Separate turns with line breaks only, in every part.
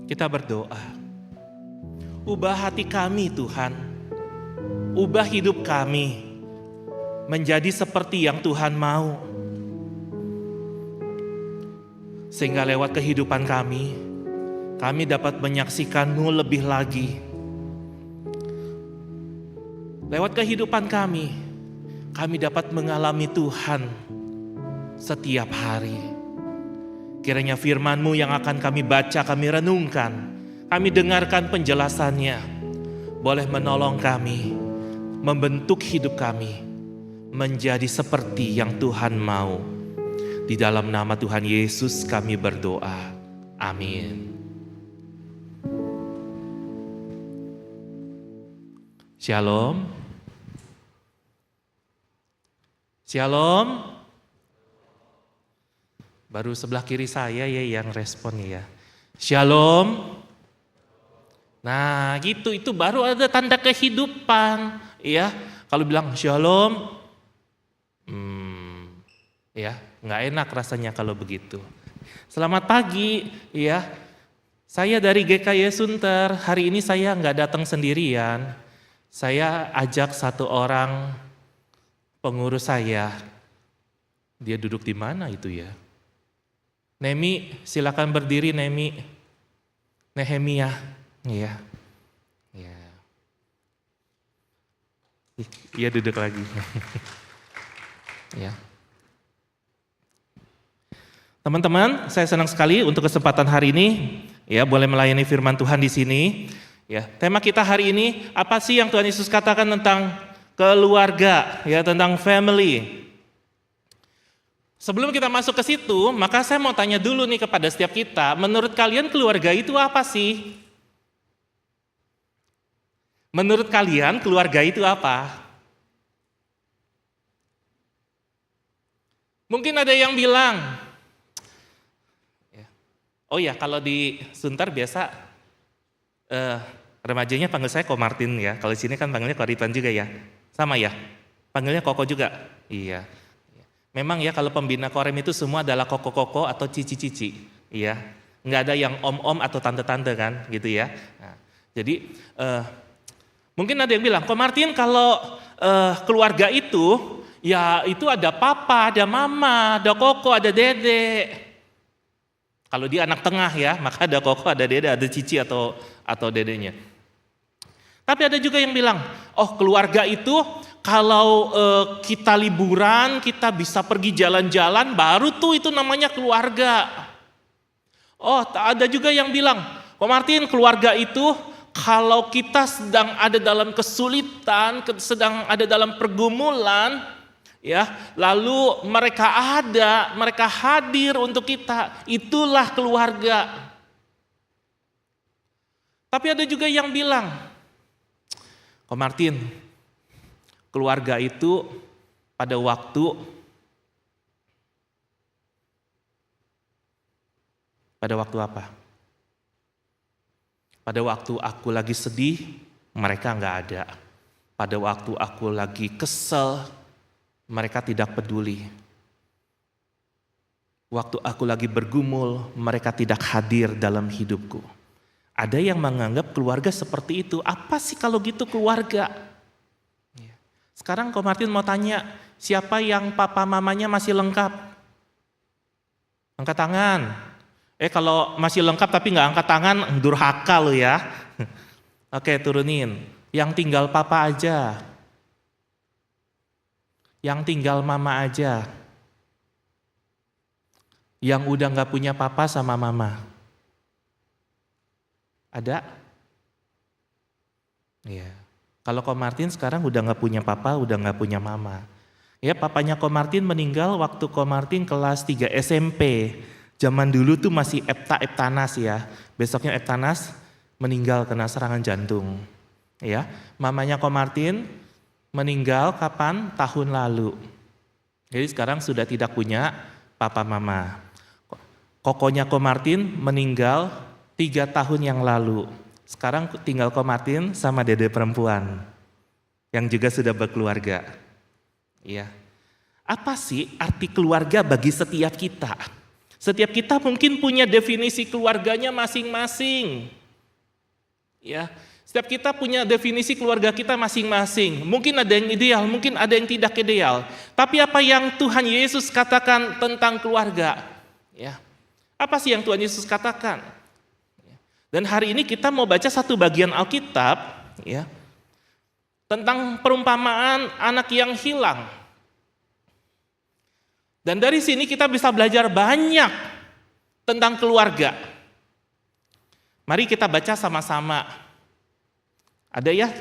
Kita berdoa. Ubah hati kami Tuhan. Ubah hidup kami menjadi seperti yang Tuhan mau. Sehingga lewat kehidupan kami dapat menyaksikan-Mu lebih lagi. Lewat kehidupan kami dapat mengalami Tuhan setiap hari. Kiranya firman-Mu yang akan kami baca, kami renungkan, kami dengarkan penjelasannya, boleh menolong kami, membentuk hidup kami menjadi seperti yang Tuhan mau. Di dalam nama Tuhan Yesus kami berdoa. Amin. Shalom. Shalom. Baru sebelah kiri saya ya yang respon ya. Shalom. Nah gitu, itu baru ada tanda kehidupan. Ya, kalau bilang shalom, ya nggak enak rasanya kalau begitu. Selamat pagi, ya. Saya dari GKY Sunter. Hari ini saya nggak datang sendirian. Saya ajak satu orang pengurus saya. Dia duduk di mana itu ya? Nemi, silakan berdiri Nemi. Nehemia, iya. Iya. Iya duduk lagi. Ya. Teman-teman, saya senang sekali untuk kesempatan hari ini, ya boleh melayani firman Tuhan di sini. Ya, tema kita hari ini apa sih yang Tuhan Yesus katakan tentang keluarga, ya tentang family. Sebelum kita masuk ke situ, maka saya mau tanya dulu nih kepada setiap kita, menurut kalian keluarga itu apa sih? Menurut kalian keluarga itu apa? Mungkin ada yang bilang, oh ya kalau di Sunter biasa remajanya panggil saya Ko Martin ya, kalau di sini kan panggilnya Ko Ridwan juga ya, sama ya, panggilnya Koko juga, iya. Memang ya kalau pembina Korem itu semua adalah koko-koko atau cici-cici, ya. Nggak ada yang om-om atau tante-tante kan, gitu ya. Nah, jadi mungkin ada yang bilang, Ko Martin kalau keluarga itu, ya itu ada papa, ada mama, ada koko, ada dede. Kalau dia anak tengah ya, maka ada koko, ada dede, ada cici atau dedenya. Tapi ada juga yang bilang, oh keluarga itu kalau kita liburan, kita bisa pergi jalan-jalan, baru tuh itu namanya keluarga. Oh, ada juga yang bilang, Ko Martin, keluarga itu kalau kita sedang ada dalam kesulitan, sedang ada dalam pergumulan, ya, lalu mereka hadir untuk kita, itulah keluarga. Tapi ada juga yang bilang, Ko Martin, keluarga itu pada waktu apa? Pada waktu aku lagi sedih, mereka nggak ada. Pada waktu aku lagi kesel, mereka tidak peduli. Waktu aku lagi bergumul, mereka tidak hadir dalam hidupku. Ada yang menganggap keluarga seperti itu. Apa sih kalau gitu keluarga? Sekarang Ko Martin mau tanya, siapa yang papa mamanya masih lengkap? Angkat tangan. Kalau masih lengkap tapi nggak angkat tangan, durhaka lo ya. Oke, turunin. Yang tinggal papa aja. Yang tinggal mama aja. Yang udah nggak punya papa sama mama. Ada? Iya. Kalau Ko Martin sekarang udah gak punya papa, udah gak punya mama. Ya papanya Ko Martin meninggal waktu Ko Martin kelas 3 SMP. Zaman dulu tuh masih Eptanas ya. Besoknya Eptanas meninggal kena serangan jantung. Ya, mamanya Ko Martin meninggal kapan? Tahun lalu. Jadi sekarang sudah tidak punya papa mama. Kokonya Ko Martin meninggal 3 tahun yang lalu. Sekarang tinggal Ko Martin sama dede perempuan yang juga sudah berkeluarga. Iya. Apa sih arti keluarga bagi setiap kita? Setiap kita mungkin punya definisi keluarganya masing-masing. Ya, setiap kita punya definisi keluarga kita masing-masing. Mungkin ada yang ideal, mungkin ada yang tidak ideal. Tapi apa yang Tuhan Yesus katakan tentang keluarga? Ya, apa sih yang Tuhan Yesus katakan? Dan hari ini kita mau baca satu bagian Alkitab, ya, tentang perumpamaan anak yang hilang. Dan dari sini kita bisa belajar banyak tentang keluarga. Mari kita baca sama-sama. Ada ya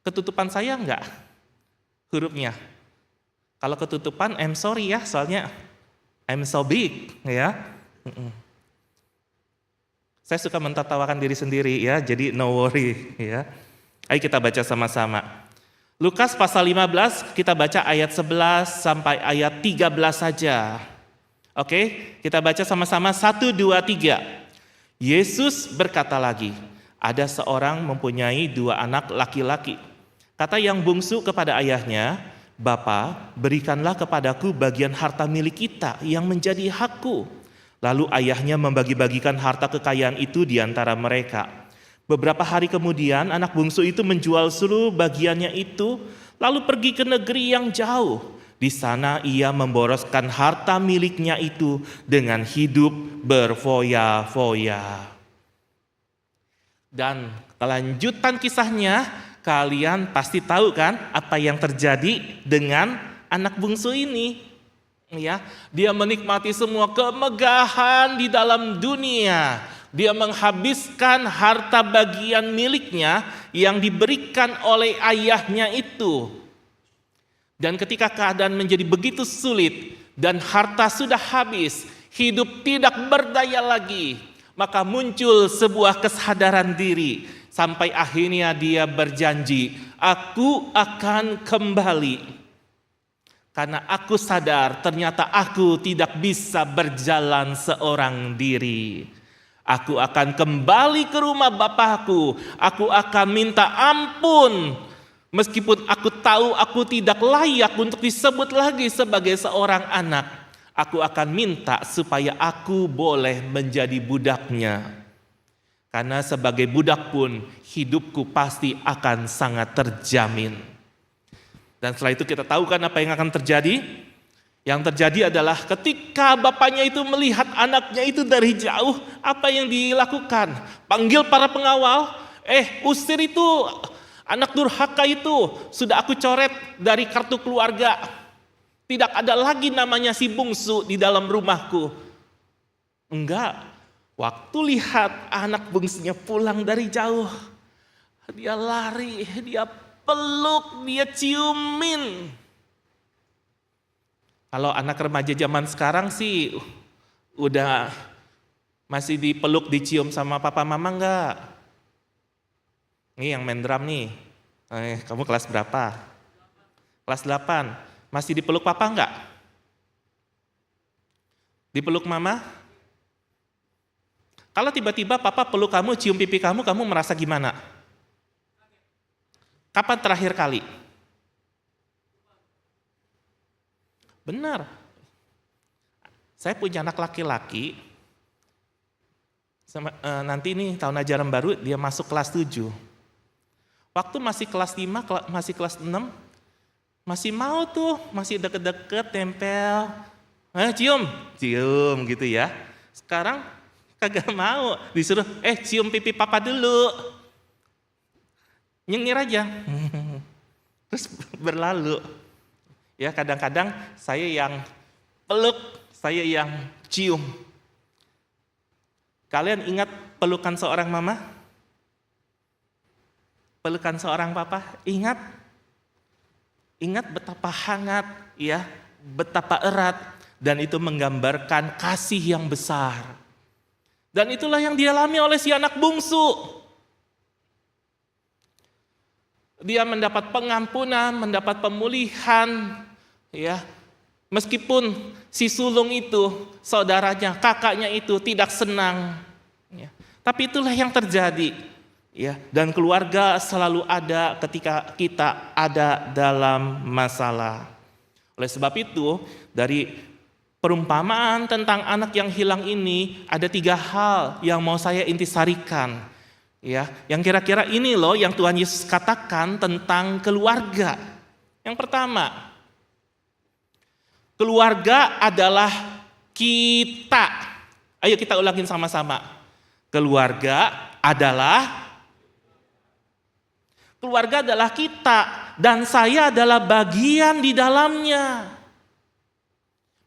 ketutupan saya enggak? Hurufnya. Kalau ketutupan, I'm sorry ya, soalnya I'm so big, ya. Saya suka mentertawakan diri sendiri ya, jadi no worry ya. Ayo kita baca sama-sama. Lukas pasal 15, kita baca ayat 11 sampai ayat 13 saja. Oke, kita baca sama-sama 1, 2, 3. Yesus berkata lagi, ada seorang mempunyai 2 anak laki-laki. Kata yang bungsu kepada ayahnya, Bapa, berikanlah kepadaku bagian harta milik kita yang menjadi hakku. Lalu ayahnya membagi-bagikan harta kekayaan itu di antara mereka. Beberapa hari kemudian anak bungsu itu menjual seluruh bagiannya itu, lalu pergi ke negeri yang jauh. Di sana ia memboroskan harta miliknya itu dengan hidup berfoya-foya. Dan kelanjutan kisahnya, kalian pasti tahu kan apa yang terjadi dengan anak bungsu ini. Ya, dia menikmati semua kemegahan di dalam dunia. Dia menghabiskan harta bagian miliknya yang diberikan oleh ayahnya itu. Dan ketika keadaan menjadi begitu sulit dan harta sudah habis, hidup tidak berdaya lagi, maka muncul sebuah kesadaran diri. Sampai akhirnya dia berjanji, aku akan kembali. Karena aku sadar ternyata aku tidak bisa berjalan seorang diri. Aku akan kembali ke rumah Bapakku. Aku akan minta ampun. Meskipun aku tahu aku tidak layak untuk disebut lagi sebagai seorang anak. Aku akan minta supaya aku boleh menjadi budaknya. Karena sebagai budak pun hidupku pasti akan sangat terjamin. Dan setelah itu kita tahu kan apa yang akan terjadi? Yang terjadi adalah ketika bapaknya itu melihat anaknya itu dari jauh, apa yang dilakukan? Panggil para pengawal, usir itu anak durhaka itu, sudah aku coret dari kartu keluarga. Tidak ada lagi namanya si bungsu di dalam rumahku. Enggak, waktu lihat anak bungsunya pulang dari jauh, dia lari, dia peluk, dia ciumin. Kalau anak remaja zaman sekarang sih udah masih dipeluk, dicium sama papa mama enggak? Nih yang main drum nih, kamu kelas berapa? Kelas 8, masih dipeluk papa enggak? Dipeluk mama? Kalau tiba-tiba papa peluk kamu, cium pipi kamu merasa gimana? Kapan terakhir kali? Benar. Saya punya anak laki-laki, nanti nih tahun ajaran baru dia masuk kelas 7. Waktu masih kelas 5, masih kelas 6, masih mau tuh, masih deket-deket, tempel, cium gitu ya. Sekarang kagak mau, disuruh cium pipi papa dulu. Nyengir aja, terus berlalu. Ya kadang-kadang saya yang peluk, saya yang cium. Kalian ingat pelukan seorang mama? Pelukan seorang papa? Ingat? Ingat betapa hangat, ya, betapa erat, dan itu menggambarkan kasih yang besar. Dan itulah yang dialami oleh si anak bungsu. Dia mendapat pengampunan, mendapat pemulihan, ya. Meskipun si sulung itu, saudaranya, kakaknya itu tidak senang, ya. Tapi itulah yang terjadi, ya. Dan keluarga selalu ada ketika kita ada dalam masalah. Oleh sebab itu, dari Perumpamaan tentang anak yang hilang ini ada 3 hal yang mau saya intisarikan. Ya, yang kira-kira ini loh yang Tuhan Yesus katakan tentang keluarga. Yang pertama, keluarga adalah kita. Ayo kita ulangin sama-sama. Keluarga adalah kita dan saya adalah bagian di dalamnya.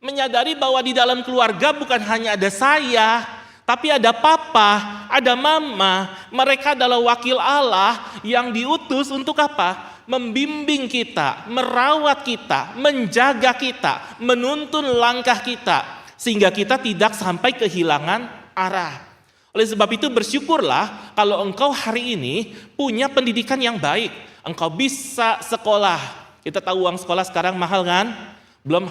Menyadari bahwa di dalam keluarga bukan hanya ada saya, tapi ada papa, ada mama. Mereka adalah wakil Allah yang diutus untuk apa? Membimbing kita, merawat kita, menjaga kita, menuntun langkah kita, sehingga kita tidak sampai kehilangan arah. Oleh sebab itu bersyukurlah kalau engkau hari ini punya pendidikan yang baik. Engkau bisa sekolah. Kita tahu uang sekolah sekarang mahal kan? Belum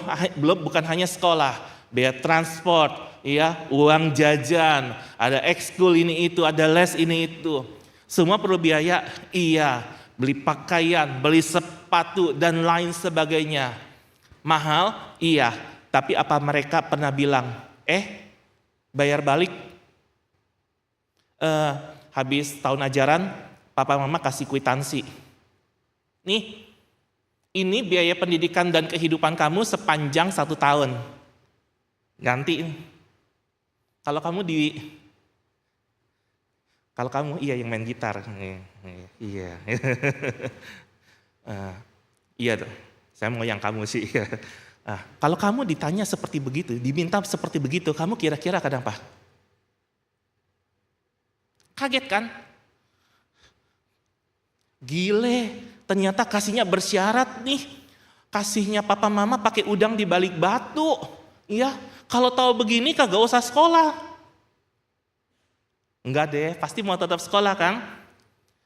bukan hanya sekolah, biaya transport, ya, uang jajan, ada ekskul ini itu, ada les ini itu. Semua perlu biaya, iya. Beli pakaian, beli sepatu dan lain sebagainya. Mahal, iya. Tapi apa mereka pernah bilang, bayar balik? Habis tahun ajaran, papa mama kasih kwitansi. Nih, ini biaya pendidikan dan kehidupan kamu sepanjang 1 tahun. Ganti. Kalau kamu iya yang main gitar. Iya. Iya tuh. Saya mau yang kamu sih. Kalau kamu ditanya seperti begitu, diminta seperti begitu, kamu kira-kira kenapa? Kaget kan? Gile. Ternyata kasihnya bersyarat nih. Kasihnya papa mama pakai udang di balik batu. Iya, kalau tahu begini kagak usah sekolah. Enggak deh, pasti mau tetap sekolah kan?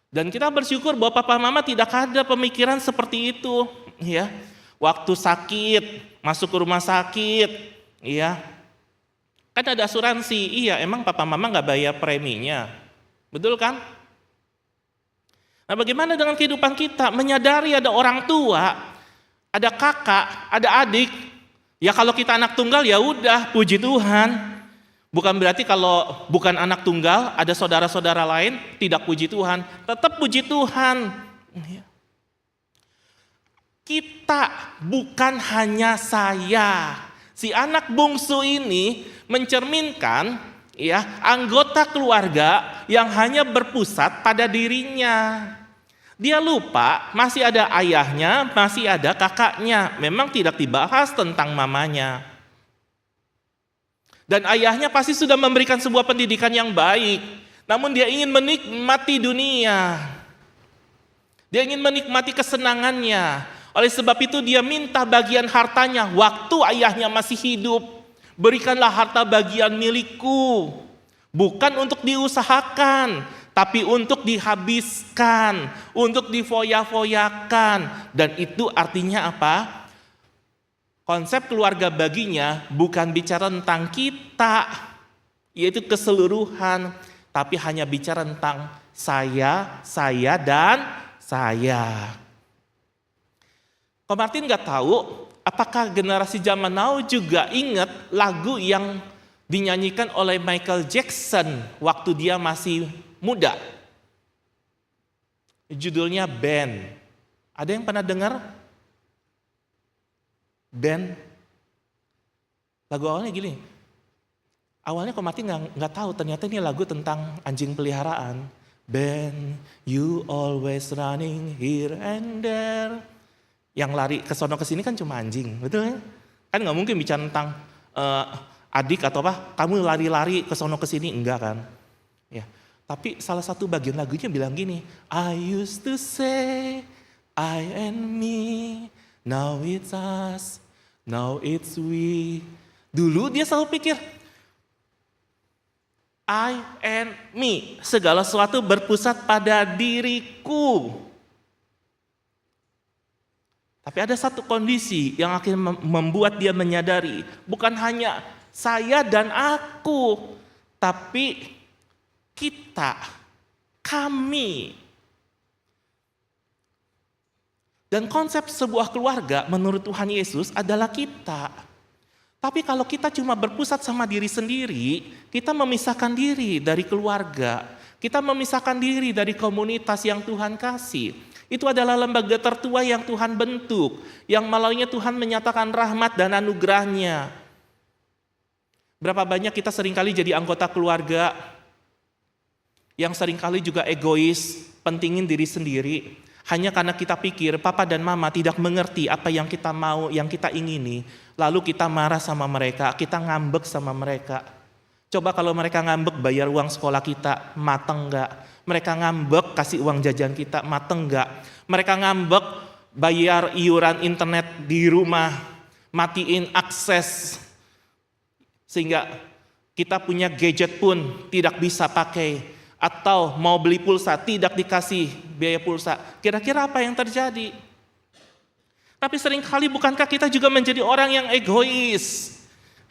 Dan kita bersyukur bahwa papa mama tidak ada pemikiran seperti itu. Ya, waktu sakit, masuk ke rumah sakit, iya. Kan ada asuransi, iya emang papa mama nggak bayar preminya. Betul kan? Nah bagaimana dengan kehidupan kita? Menyadari ada orang tua, ada kakak, ada adik. Ya kalau kita anak tunggal ya udah, puji Tuhan. Bukan berarti kalau bukan anak tunggal, ada saudara-saudara lain, tidak puji Tuhan. Tetap puji Tuhan. Kita bukan hanya saya. Si anak bungsu ini mencerminkan ya anggota keluarga yang hanya berpusat pada dirinya. Dia lupa masih ada ayahnya, masih ada kakaknya. Memang tidak dibahas tentang mamanya. Dan ayahnya pasti sudah memberikan sebuah pendidikan yang baik. Namun dia ingin menikmati dunia. Dia ingin menikmati kesenangannya. Oleh sebab itu dia minta bagian hartanya waktu ayahnya masih hidup. Berikanlah harta bagian milikku. Bukan untuk diusahakan, tapi untuk dihabiskan, untuk difoya-foyakan. Dan itu artinya apa? Konsep keluarga baginya bukan bicara tentang kita, yaitu keseluruhan, tapi hanya bicara tentang saya, dan saya. Kok Martin gak tahu apakah generasi zaman now juga ingat lagu yang dinyanyikan oleh Michael Jackson waktu dia masih muda. Judulnya Band. Ada yang pernah dengar? Band. Lagu awalnya gini. Awalnya kok Martin nggak tahu ternyata ini lagu tentang anjing peliharaan. Band, you always running here and there. Yang lari ke sono ke sini kan cuma anjing, betul kan? Kan nggak mungkin bicara tentang adik atau apa, kamu lari-lari ke sono ke sini, enggak kan? Ya. Tapi salah satu bagian lagunya bilang gini, I used to say I and me, now it's us, now it's we. Dulu dia selalu pikir I and me, segala sesuatu berpusat pada diriku. Tapi ada satu kondisi yang akan membuat dia menyadari, bukan hanya saya dan aku, tapi kita, kami. Dan konsep sebuah keluarga menurut Tuhan Yesus adalah kita. Tapi kalau kita cuma berpusat sama diri sendiri, kita memisahkan diri dari keluarga, kita memisahkan diri dari komunitas yang Tuhan kasih. Itu adalah lembaga tertua yang Tuhan bentuk, yang melaluinya Tuhan menyatakan rahmat dan anugerahnya. Berapa banyak kita seringkali jadi anggota keluarga yang seringkali juga egois, pentingin diri sendiri. Hanya karena kita pikir papa dan mama tidak mengerti apa yang kita mau, yang kita ingini. Lalu kita marah sama mereka, kita ngambek sama mereka. Coba kalau mereka ngambek bayar uang sekolah kita, mateng enggak? Mereka ngambek kasih uang jajan kita, mateng enggak? Mereka ngambek bayar iuran internet di rumah, matiin akses. Sehingga kita punya gadget pun tidak bisa pakai. Atau mau beli pulsa, tidak dikasih biaya pulsa. Kira-kira apa yang terjadi? Tapi seringkali bukankah kita juga menjadi orang yang egois?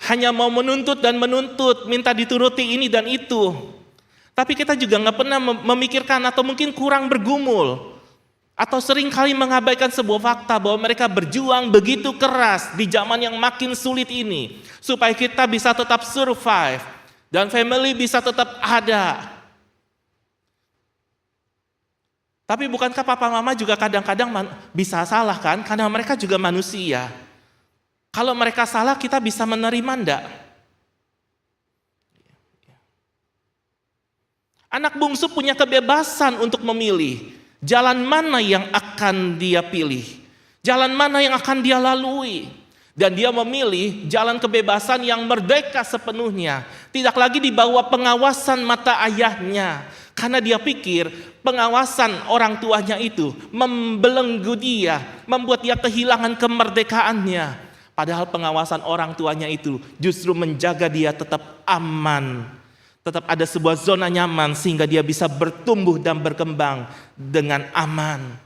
Hanya mau menuntut dan menuntut, minta dituruti ini dan itu. Tapi kita juga nggak pernah memikirkan atau mungkin kurang bergumul. Atau seringkali mengabaikan sebuah fakta bahwa mereka berjuang begitu keras di zaman yang makin sulit ini. Supaya kita bisa tetap survive dan family bisa tetap ada. Tapi bukankah papa mama juga kadang-kadang bisa salah kan? Karena mereka juga manusia. Kalau mereka salah kita bisa menerima enggak? Anak bungsu punya kebebasan untuk memilih. Jalan mana yang akan dia pilih. Jalan mana yang akan dia lalui. Dan dia memilih jalan kebebasan yang merdeka sepenuhnya. Tidak lagi di bawah pengawasan mata ayahnya. Karena dia pikir pengawasan orang tuanya itu membelenggu dia, membuat dia kehilangan kemerdekaannya. Padahal pengawasan orang tuanya itu justru menjaga dia tetap aman. Tetap ada sebuah zona nyaman sehingga dia bisa bertumbuh dan berkembang dengan aman.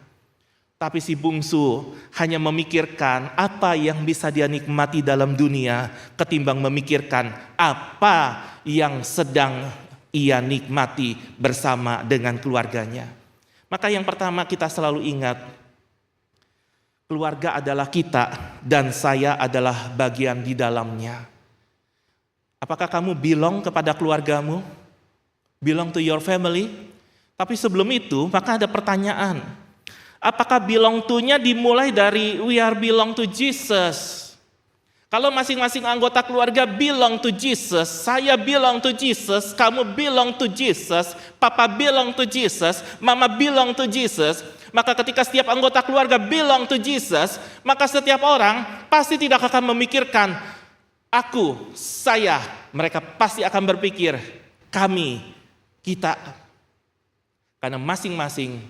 Tapi si bungsu hanya memikirkan apa yang bisa dia nikmati dalam dunia ketimbang memikirkan apa yang sedang ia nikmati bersama dengan keluarganya. Maka yang pertama kita selalu ingat, keluarga adalah kita dan saya adalah bagian di dalamnya. Apakah kamu belong kepada keluargamu? Belong to your family? Tapi sebelum itu maka ada pertanyaan. Apakah belong to-nya dimulai dari we are belong to Jesus? Kalau masing-masing anggota keluarga belong to Jesus, saya belong to Jesus, kamu belong to Jesus, papa belong to Jesus, mama belong to Jesus, maka ketika setiap anggota keluarga belong to Jesus, maka setiap orang pasti tidak akan memikirkan aku, saya, mereka pasti akan berpikir kami, kita. Karena masing-masing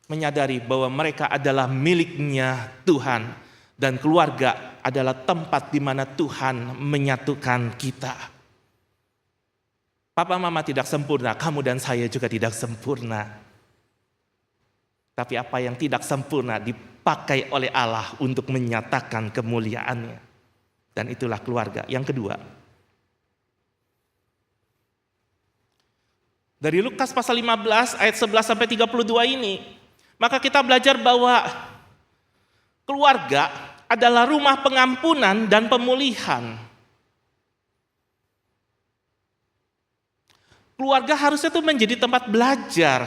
menyadari bahwa mereka adalah miliknya Tuhan. Dan keluarga adalah tempat di mana Tuhan menyatukan kita. Papa mama tidak sempurna, kamu dan saya juga tidak sempurna. Tapi apa yang tidak sempurna dipakai oleh Allah untuk menyatakan kemuliaannya. Dan itulah keluarga. Yang kedua, dari Lukas pasal 15 ayat 11 sampai 32 ini, maka kita belajar bahwa keluarga adalah rumah pengampunan dan pemulihan. Keluarga harusnya itu menjadi tempat belajar.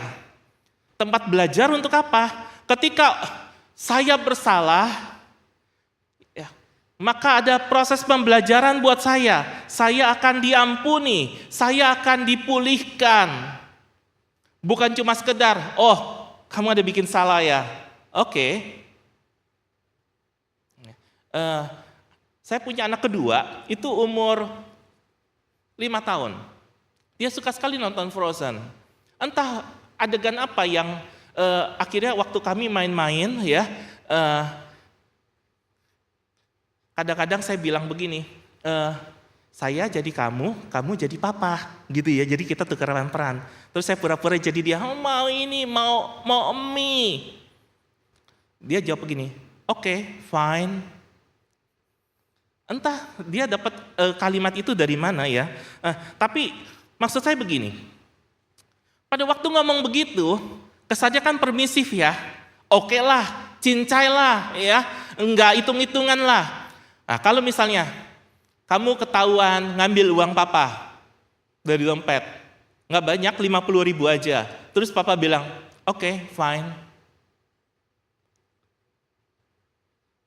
Tempat belajar untuk apa? Ketika saya bersalah, ya, maka ada proses pembelajaran buat saya. Saya akan diampuni, saya akan dipulihkan. Bukan cuma sekedar, oh kamu ada bikin salah ya, oke. Saya punya anak kedua, itu umur 5 tahun. Dia suka sekali nonton Frozen. Entah adegan apa yang akhirnya waktu kami main-main ya, kadang-kadang saya bilang begini, saya jadi kamu, kamu jadi papa, gitu ya. Jadi kita tukeran peran. Terus saya pura-pura jadi dia, oh, mau ini, mau mie. Dia jawab begini, oke, fine. Entah dia dapat kalimat itu dari mana ya. Tapi maksud saya begini. Pada waktu ngomong begitu, kesannya kan permisif ya. Oke lah, cincai lah ya. Enggak hitung-hitungan lah. Nah, kalau misalnya Kamu ketahuan ngambil uang papa dari dompet. Nggak banyak, 50.000 aja. Terus papa bilang, oke, fine.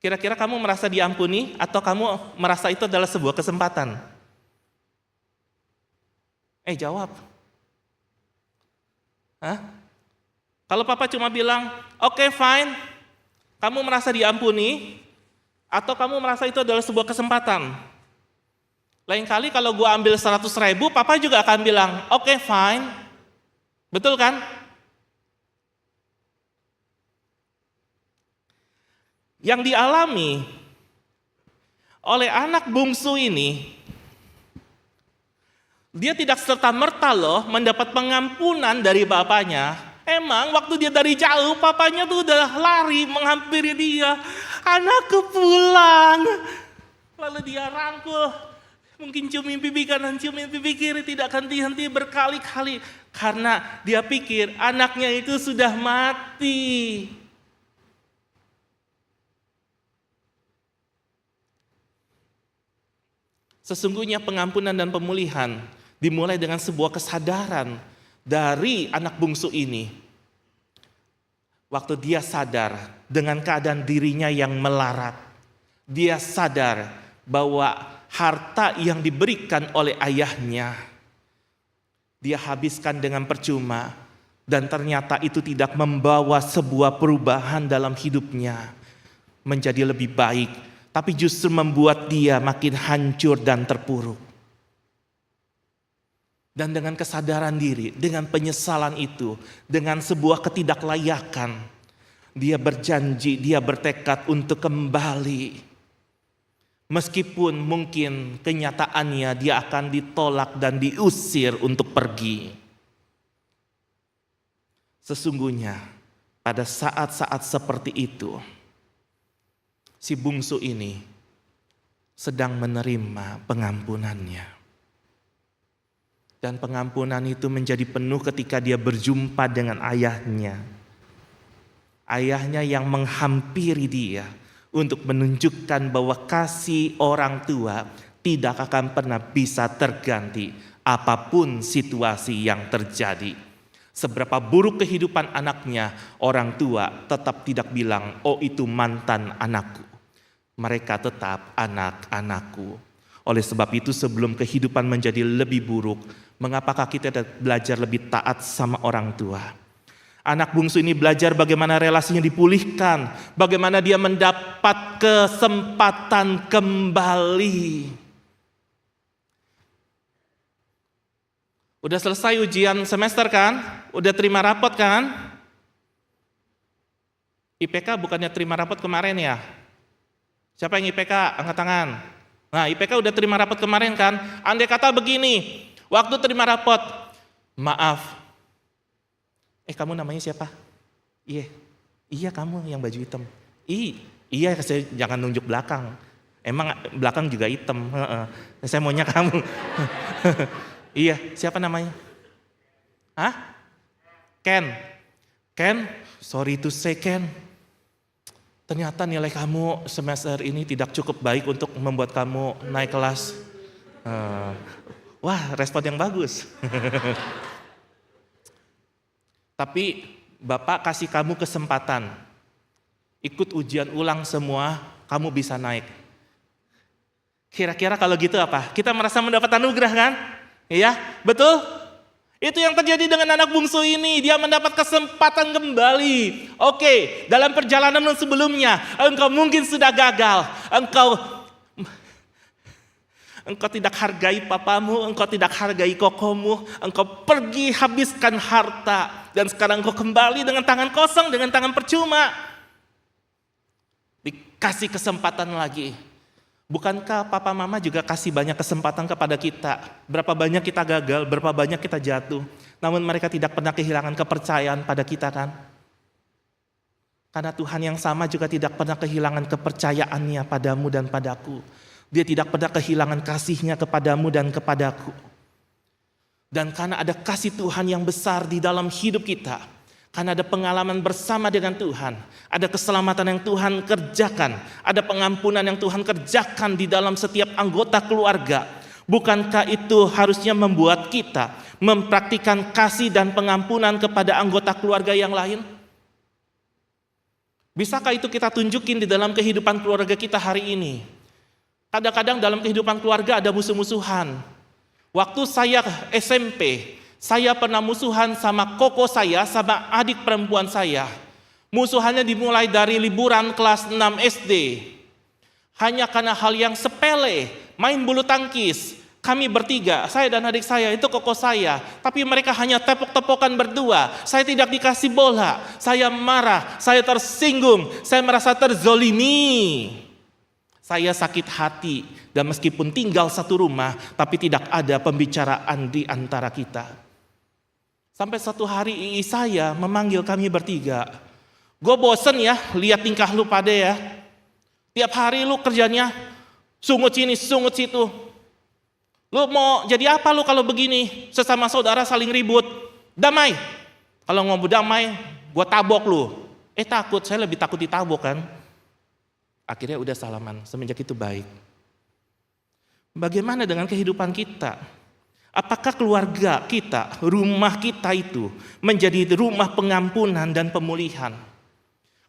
Kira-kira kamu merasa diampuni atau kamu merasa itu adalah sebuah kesempatan? Jawab. Hah? Kalau papa cuma bilang, oke, fine, kamu merasa diampuni atau kamu merasa itu adalah sebuah kesempatan? Lain kali kalau gue ambil 100.000, papa juga akan bilang, oke, fine. Betul kan? Yang dialami oleh anak bungsu ini, dia tidak serta-merta loh mendapat pengampunan dari bapaknya. Emang waktu dia dari jauh, papanya tuh udah lari menghampiri dia. Anakku pulang. Lalu dia rangkul. Mungkin ciumin pipi kanan, ciumin pipi kiri, tidak henti-henti berkali-kali. Karena dia pikir anaknya itu sudah mati. Sesungguhnya pengampunan dan pemulihan dimulai dengan sebuah kesadaran dari anak bungsu ini. Waktu dia sadar dengan keadaan dirinya yang melarat. Dia sadar bahwa harta yang diberikan oleh ayahnya, dia habiskan dengan percuma. Dan ternyata itu tidak membawa sebuah perubahan dalam hidupnya menjadi lebih baik, tapi justru membuat dia makin hancur dan terpuruk. Dan dengan kesadaran diri, dengan penyesalan itu, dengan sebuah ketidaklayakan, dia berjanji, dia bertekad untuk kembali. Meskipun mungkin kenyataannya dia akan ditolak dan diusir untuk pergi. Sesungguhnya pada saat-saat seperti itu, si bungsu ini sedang menerima pengampunannya. Dan pengampunan itu menjadi penuh ketika dia berjumpa dengan ayahnya. Ayahnya yang menghampiri dia untuk menunjukkan bahwa kasih orang tua tidak akan pernah bisa terganti apapun situasi yang terjadi. Seberapa buruk kehidupan anaknya, orang tua tetap tidak bilang, oh itu mantan anakku. Mereka tetap anak-anakku. Oleh sebab itu sebelum kehidupan menjadi lebih buruk, mengapakah kita belajar lebih taat sama orang tua? Anak bungsu ini belajar bagaimana relasinya dipulihkan, bagaimana dia mendapat kesempatan kembali. Udah selesai ujian semester kan? Udah terima rapot kan? IPK bukannya terima rapot kemarin ya? Siapa yang IPK? Angkat tangan. Nah, IPK udah terima rapot kemarin kan? Andai kata begini, waktu terima rapot, maaf. Kamu namanya siapa? Iya kamu yang baju hitam. Iya saya jangan nunjuk belakang. Emang belakang juga hitam. Saya maunya kamu. Iya, siapa namanya? Hah? Ken, sorry to say Ken. Ternyata nilai kamu semester ini tidak cukup baik untuk membuat kamu naik kelas. Wah, respon yang bagus. Tapi Bapak kasih kamu kesempatan. Ikut ujian ulang semua, kamu bisa naik. Kira-kira kalau gitu apa? Kita merasa mendapat anugerah kan? Iya, betul? Itu yang terjadi dengan anak bungsu ini. Dia mendapat kesempatan kembali. Oke, dalam perjalanan sebelumnya, engkau mungkin sudah gagal. Engkau tidak hargai papamu, engkau tidak hargai kokomu, engkau pergi habiskan harta. Dan sekarang engkau kembali dengan tangan kosong, dengan tangan percuma. Dikasih kesempatan lagi. Bukankah papa mama juga kasih banyak kesempatan kepada kita? Berapa banyak kita gagal, berapa banyak kita jatuh. Namun mereka tidak pernah kehilangan kepercayaan pada kita kan? Karena Tuhan yang sama juga tidak pernah kehilangan kepercayaannya padamu dan padaku. Dia tidak pernah kehilangan kasihnya kepadamu dan kepadaku. Dan karena ada kasih Tuhan yang besar di dalam hidup kita, Karena ada pengalaman bersama dengan Tuhan, ada keselamatan yang Tuhan kerjakan, ada pengampunan yang Tuhan kerjakan di dalam setiap anggota keluarga. Bukankah itu harusnya membuat kita mempraktikkan kasih dan pengampunan kepada anggota keluarga yang lain? Bisakah itu kita tunjukin di dalam kehidupan keluarga kita hari ini? Kadang-kadang dalam kehidupan keluarga ada musuh-musuhan. Waktu saya SMP, saya pernah musuhan sama koko saya, sama adik perempuan saya. Musuhannya dimulai dari liburan kelas 6 SD. Hanya karena hal yang sepele, main bulu tangkis. Kami bertiga, saya dan adik saya, itu koko saya. Tapi mereka hanya tepok-tepokan berdua. Saya tidak dikasih bola. Saya marah, saya tersinggung, saya merasa terzolimi. Saya sakit hati. Dan meskipun tinggal satu rumah, tapi tidak ada pembicaraan di antara kita. Sampai satu hari ii saya memanggil kami bertiga. Gue bosen ya lihat tingkah lu pada ya. Tiap hari lu kerjanya sungut sini, sungut situ. Lu mau jadi apa lu kalau begini? Sesama saudara saling ribut. Damai. Kalau ngomong damai, gue tabok lu. Takut, saya lebih takut ditabok kan. Akhirnya udah salaman, semenjak itu baik. Bagaimana dengan kehidupan kita? Apakah keluarga kita, rumah kita itu menjadi rumah pengampunan dan pemulihan?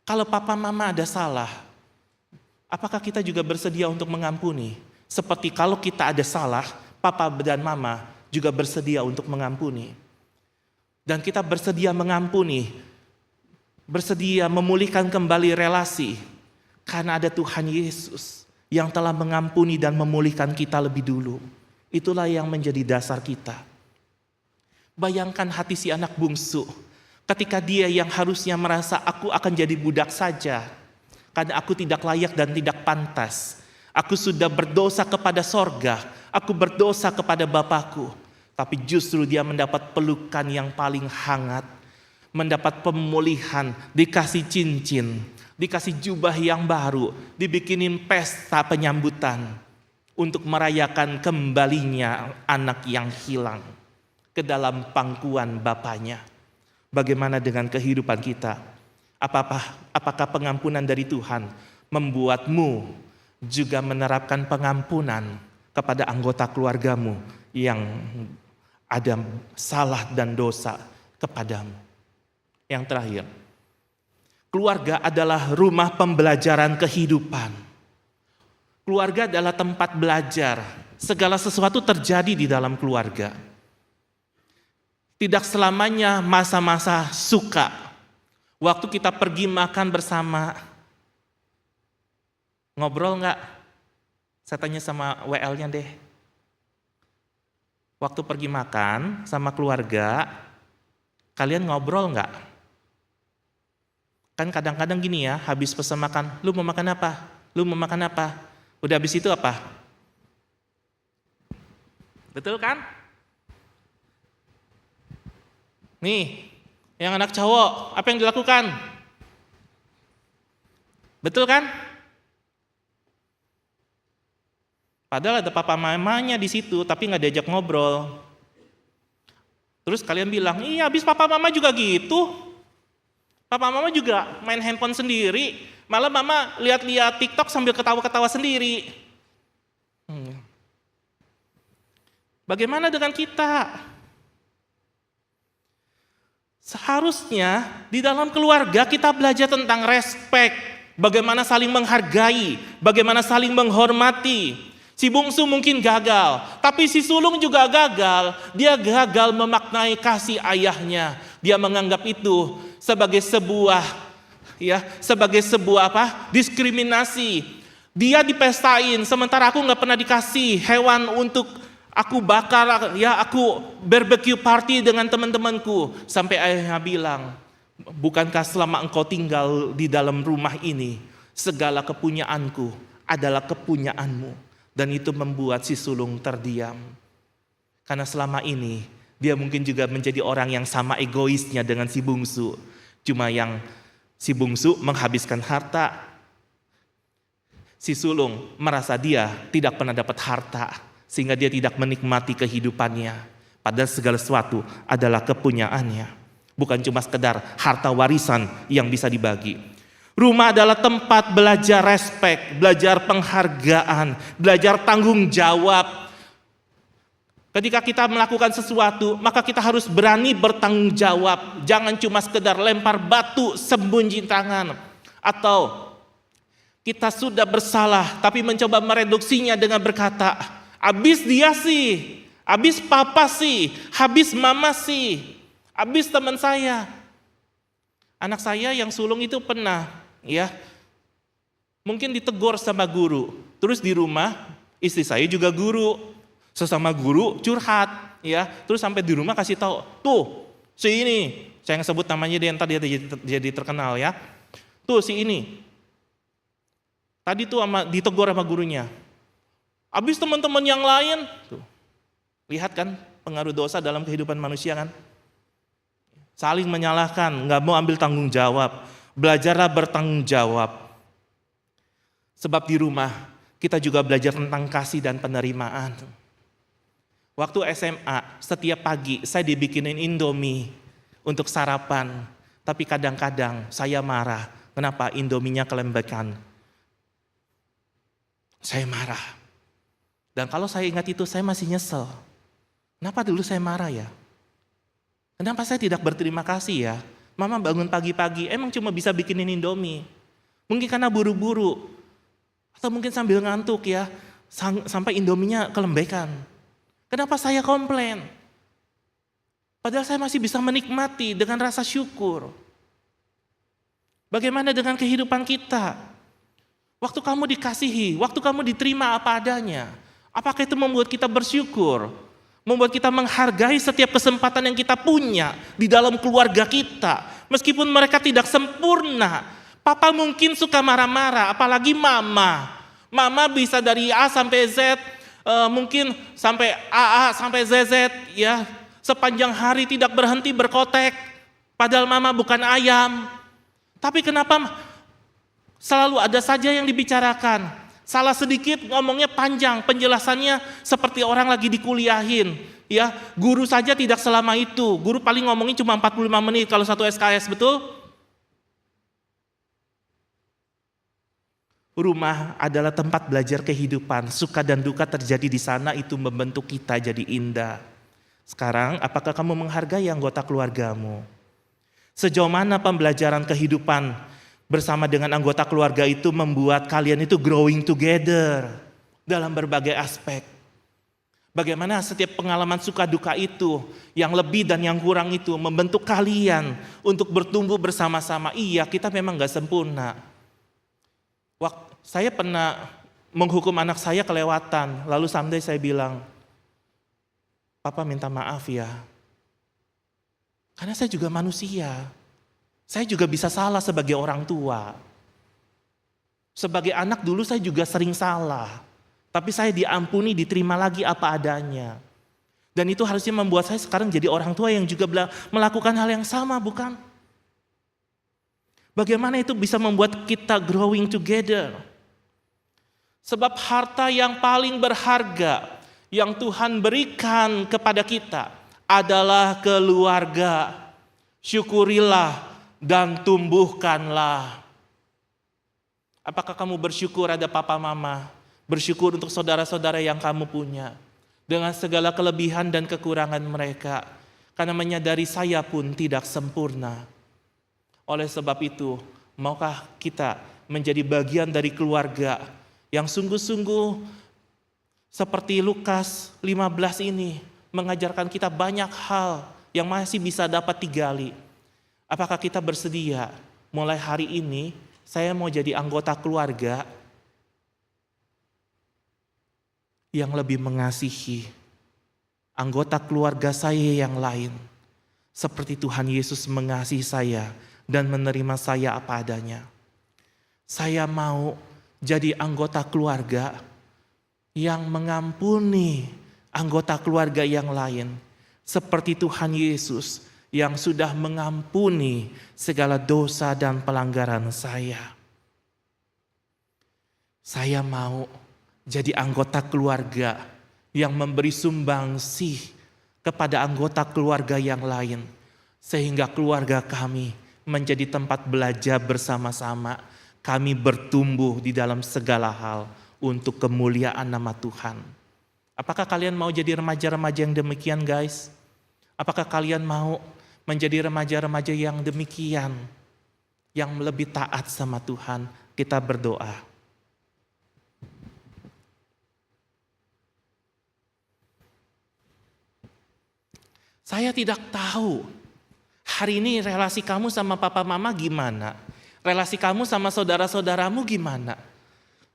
Kalau papa mama ada salah, apakah kita juga bersedia untuk mengampuni? Seperti kalau kita ada salah, papa dan mama juga bersedia untuk mengampuni. Dan kita bersedia mengampuni, bersedia memulihkan kembali relasi. Karena ada Tuhan Yesus yang telah mengampuni dan memulihkan kita lebih dulu. Itulah yang menjadi dasar kita. Bayangkan hati si anak bungsu. Ketika dia yang harusnya merasa aku akan jadi budak saja. Karena aku tidak layak dan tidak pantas. Aku sudah berdosa kepada sorga. Aku berdosa kepada Bapakku. Tapi justru dia mendapat pelukan yang paling hangat. Mendapat pemulihan, dikasih cincin. Dikasih jubah yang baru. Dibikinin pesta penyambutan. Untuk merayakan kembalinya anak yang hilang ke dalam pangkuan bapaknya. Bagaimana dengan kehidupan kita? Apakah pengampunan dari Tuhan membuatmu juga menerapkan pengampunan kepada anggota keluargamu yang ada salah dan dosa kepadamu? Yang terakhir, keluarga adalah rumah pembelajaran kehidupan. Keluarga adalah tempat belajar. Segala sesuatu terjadi di dalam keluarga. Tidak selamanya masa-masa suka. Waktu kita pergi makan bersama, ngobrol nggak? Saya tanya sama WL-nya deh. Waktu pergi makan sama keluarga, kalian ngobrol nggak? Kan kadang-kadang gini ya, habis pesan makan, lu mau makan apa? Lu mau makan apa? Udah habis itu apa? Betul kan? Nih, yang anak cowok, apa yang dilakukan? Betul kan? Padahal ada papa mamanya di situ, tapi nggak diajak ngobrol. Terus kalian bilang, iya habis papa mama juga gitu. Papa mama juga main handphone sendiri. Malah mama lihat-lihat TikTok sambil ketawa-ketawa sendiri. Bagaimana dengan kita? Seharusnya di dalam keluarga kita belajar tentang respek. Bagaimana saling menghargai. Bagaimana saling menghormati. Si bungsu mungkin gagal. Tapi si sulung juga gagal. Dia gagal memaknai kasih ayahnya. Dia menganggap itu sebagai sebuah diskriminasi. Dia dipestain, sementara aku nggak pernah dikasih hewan untuk aku bakar, aku barbecue party dengan teman-temanku. Sampai ayahnya bilang, bukankah selama engkau tinggal di dalam rumah ini, segala kepunyaanku adalah kepunyaanmu. Dan itu membuat si sulung terdiam. Karena selama ini, dia mungkin juga menjadi orang yang sama egoisnya dengan si bungsu. Cuma yang si bungsu menghabiskan harta. Si sulung merasa dia tidak pernah dapat harta. Sehingga dia tidak menikmati kehidupannya. Padahal segala sesuatu adalah kepunyaannya. bukan cuma sekedar harta warisan yang bisa dibagi. Rumah adalah tempat belajar respek, belajar penghargaan, belajar tanggung jawab. Ketika kita melakukan sesuatu, maka kita harus berani bertanggung jawab. Jangan cuma sekedar lempar batu sembunyi tangan. Atau kita sudah bersalah tapi mencoba mereduksinya dengan berkata, habis dia sih, habis papa sih, habis mama sih, habis teman saya. Anak saya yang sulung itu pernah mungkin ditegur sama guru. Terus di rumah istri saya juga guru. Sesama guru curhat, terus sampai di rumah kasih tahu, tuh si ini, saya yang sebut namanya dia entar dia jadi terkenal tuh si ini, tadi tuh ditegur sama gurunya, habis teman-teman yang lain, tuh lihat kan pengaruh dosa dalam kehidupan manusia kan, saling menyalahkan, nggak mau ambil tanggung jawab, belajarlah bertanggung jawab, sebab di rumah kita juga belajar tentang kasih dan penerimaan. Waktu SMA, setiap pagi saya dibikinin Indomie untuk sarapan. Tapi kadang-kadang saya marah. Kenapa Indominya kelembekan? Saya marah. Dan kalau saya ingat itu, saya masih nyesel. Kenapa dulu saya marah ya? Kenapa saya tidak berterima kasih ya? Mama bangun pagi-pagi, emang cuma bisa bikinin Indomie. Mungkin karena buru-buru. Atau mungkin sambil ngantuk sampai Indominya kelembekan. Kenapa saya komplain? Padahal saya masih bisa menikmati dengan rasa syukur. Bagaimana dengan kehidupan kita? Waktu kamu dikasihi, waktu kamu diterima apa adanya. Apakah itu membuat kita bersyukur? Membuat kita menghargai setiap kesempatan yang kita punya di dalam keluarga kita. Meskipun mereka tidak sempurna. Papa mungkin suka marah-marah, apalagi mama. Mama bisa dari A sampai Z, mungkin sampai AA sampai ZZ sepanjang hari tidak berhenti berkotek, padahal mama bukan ayam. Tapi kenapa selalu ada saja yang dibicarakan? Salah sedikit ngomongnya panjang, penjelasannya seperti orang lagi dikuliahin. Guru saja tidak selama itu. Guru paling ngomongin cuma 45 menit kalau satu SKS, betul? Rumah adalah tempat belajar kehidupan. Suka dan duka terjadi di sana, itu membentuk kita jadi indah. Sekarang, apakah kamu menghargai anggota keluargamu? Sejauh mana pembelajaran kehidupan bersama dengan anggota keluarga itu membuat kalian itu growing together dalam berbagai aspek? Bagaimana setiap pengalaman suka duka itu, yang lebih dan yang kurang itu membentuk kalian untuk bertumbuh bersama-sama. Iya, kita memang gak sempurna. Saya pernah menghukum anak saya kelewatan, lalu someday saya bilang, Papa minta maaf ya, karena saya juga manusia, saya juga bisa salah sebagai orang tua. Sebagai anak dulu saya juga sering salah, tapi saya diampuni, diterima lagi apa adanya. Dan itu harusnya membuat saya sekarang jadi orang tua yang juga melakukan hal yang sama, bukan? Bagaimana itu bisa membuat kita growing together? Sebab harta yang paling berharga yang Tuhan berikan kepada kita adalah keluarga. Syukurilah dan tumbuhkanlah. Apakah kamu bersyukur ada papa mama? Bersyukur untuk saudara-saudara yang kamu punya. Dengan segala kelebihan dan kekurangan mereka. Karena menyadari saya pun tidak sempurna. Oleh sebab itu, maukah kita menjadi bagian dari keluarga yang sungguh-sungguh seperti Lukas 15 ini mengajarkan kita banyak hal yang masih bisa dapat digali. Apakah kita bersedia mulai hari ini saya mau jadi anggota keluarga yang lebih mengasihi anggota keluarga saya yang lain seperti Tuhan Yesus mengasihi saya dan menerima saya apa adanya. Saya mau jadi anggota keluarga yang mengampuni anggota keluarga yang lain. Seperti Tuhan Yesus yang sudah mengampuni segala dosa dan pelanggaran saya. Saya mau jadi anggota keluarga yang memberi sumbangsih kepada anggota keluarga yang lain. Sehingga keluarga kami menjadi tempat belajar bersama-sama. Kami bertumbuh di dalam segala hal untuk kemuliaan nama Tuhan. Apakah kalian mau jadi remaja-remaja yang demikian, guys? Apakah kalian mau menjadi remaja-remaja yang demikian, yang lebih taat sama Tuhan? Kita berdoa. Saya tidak tahu hari ini relasi kamu sama papa mama gimana? Relasi kamu sama saudara-saudaramu gimana?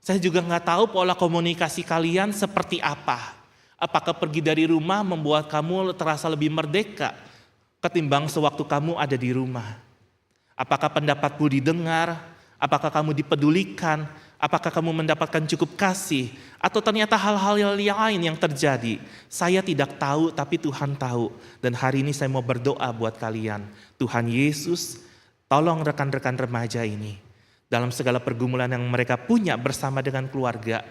Saya juga nggak tahu pola komunikasi kalian seperti apa. Apakah pergi dari rumah membuat kamu terasa lebih merdeka ketimbang sewaktu kamu ada di rumah? Apakah pendapatmu didengar? Apakah kamu dipedulikan? Apakah kamu mendapatkan cukup kasih? Atau ternyata hal-hal yang lain yang terjadi? Saya tidak tahu, tapi Tuhan tahu. Dan hari ini saya mau berdoa buat kalian. Tuhan Yesus, tolong rekan-rekan remaja ini, dalam segala pergumulan yang mereka punya bersama dengan keluarga,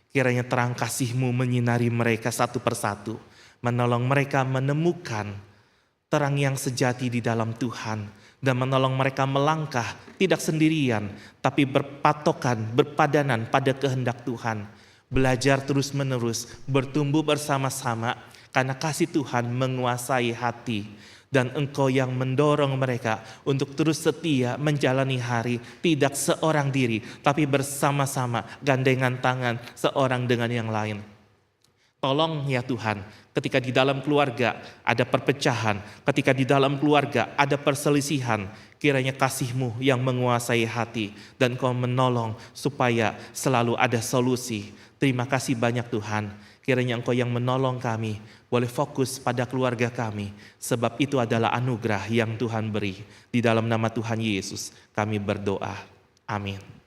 kiranya terang kasih-Mu menyinari mereka satu persatu, menolong mereka menemukan terang yang sejati di dalam Tuhan, dan menolong mereka melangkah tidak sendirian, tapi berpatokan, berpadanan pada kehendak Tuhan, belajar terus-menerus, bertumbuh bersama-sama, karena kasih Tuhan menguasai hati. Dan Engkau yang mendorong mereka untuk terus setia menjalani hari, tidak seorang diri, tapi bersama-sama, gandengan tangan seorang dengan yang lain. Tolong ya Tuhan, ketika di dalam keluarga ada perpecahan, ketika di dalam keluarga ada perselisihan, kiranya kasih-Mu yang menguasai hati dan Kau menolong supaya selalu ada solusi. Terima kasih banyak Tuhan. Kiranya Engkau yang menolong kami, boleh fokus pada keluarga kami, sebab itu adalah anugerah yang Tuhan beri. Di dalam nama Tuhan Yesus kami berdoa. Amin.